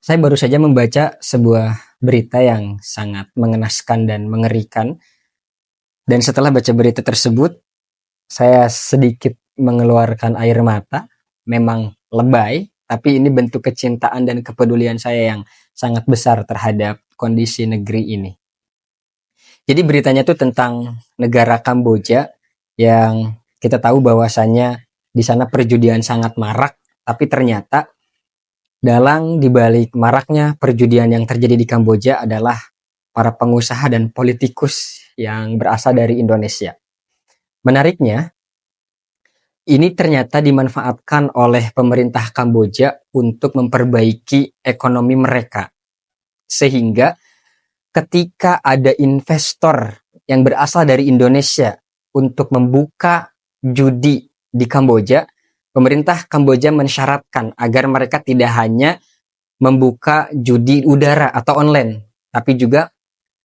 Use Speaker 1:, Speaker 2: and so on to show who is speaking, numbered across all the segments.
Speaker 1: Saya baru saja membaca sebuah berita yang sangat mengenaskan dan mengerikan. Dan setelah baca berita tersebut, saya sedikit mengeluarkan air mata. Memang lebay, tapi ini bentuk kecintaan dan kepedulian saya yang sangat besar terhadap kondisi negeri ini. Jadi beritanya itu tentang negara Kamboja yang kita tahu bahwasannya di sana perjudian sangat marak, tapi ternyata dalang dibalik maraknya perjudian yang terjadi di Kamboja adalah para pengusaha dan politikus yang berasal dari Indonesia. Menariknya, ini ternyata dimanfaatkan oleh pemerintah Kamboja untuk memperbaiki ekonomi mereka. Sehingga ketika ada investor yang berasal dari Indonesia untuk membuka judi di Kamboja, pemerintah Kamboja mensyaratkan agar mereka tidak hanya membuka judi udara atau online, tapi juga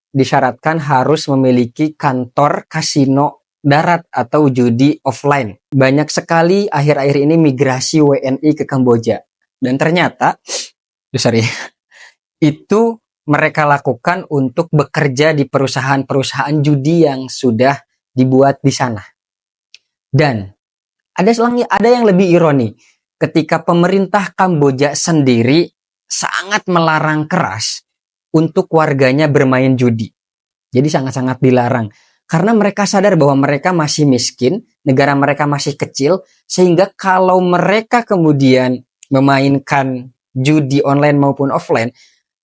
Speaker 1: disyaratkan harus memiliki kantor kasino darat atau judi offline. Banyak sekali akhir-akhir ini migrasi WNI ke Kamboja. Dan ternyata, itu mereka lakukan untuk bekerja di perusahaan-perusahaan judi yang sudah dibuat di sana. Dan ada yang lebih ironi, ketika pemerintah Kamboja sendiri sangat melarang keras untuk warganya bermain judi. Jadi sangat-sangat dilarang. Karena mereka sadar bahwa mereka masih miskin, negara mereka masih kecil, sehingga kalau mereka kemudian memainkan judi online maupun offline,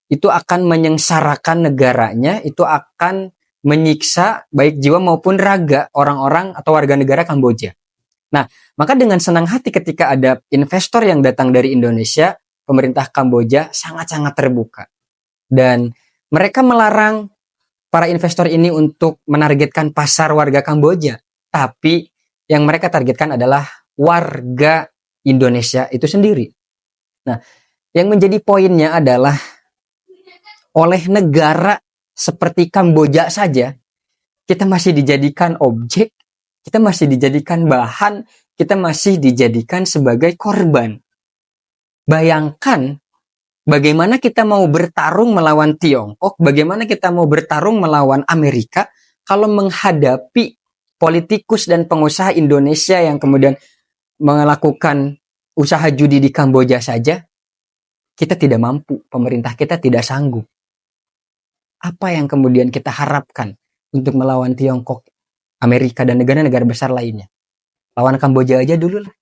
Speaker 1: itu akan menyengsarakan negaranya, itu akan menyiksa baik jiwa maupun raga orang-orang atau warga negara Kamboja. Nah, maka dengan senang hati ketika ada investor yang datang dari Indonesia, pemerintah Kamboja sangat-sangat terbuka. Dan mereka melarang para investor ini untuk menargetkan pasar warga Kamboja. Tapi yang mereka targetkan adalah warga Indonesia itu sendiri. Nah, yang menjadi poinnya adalah oleh negara seperti Kamboja saja, kita masih dijadikan objek, kita masih dijadikan bahan, kita masih dijadikan sebagai korban. Bayangkan bagaimana kita mau bertarung melawan Tiongkok, bagaimana kita mau bertarung melawan Amerika kalau menghadapi politikus dan pengusaha Indonesia yang kemudian melakukan usaha judi di Kamboja saja, kita tidak mampu, pemerintah kita tidak sanggup. Apa yang kemudian kita harapkan untuk melawan Tiongkok, Amerika, dan negara-negara besar lainnya? Lawan Kamboja aja dulu lah.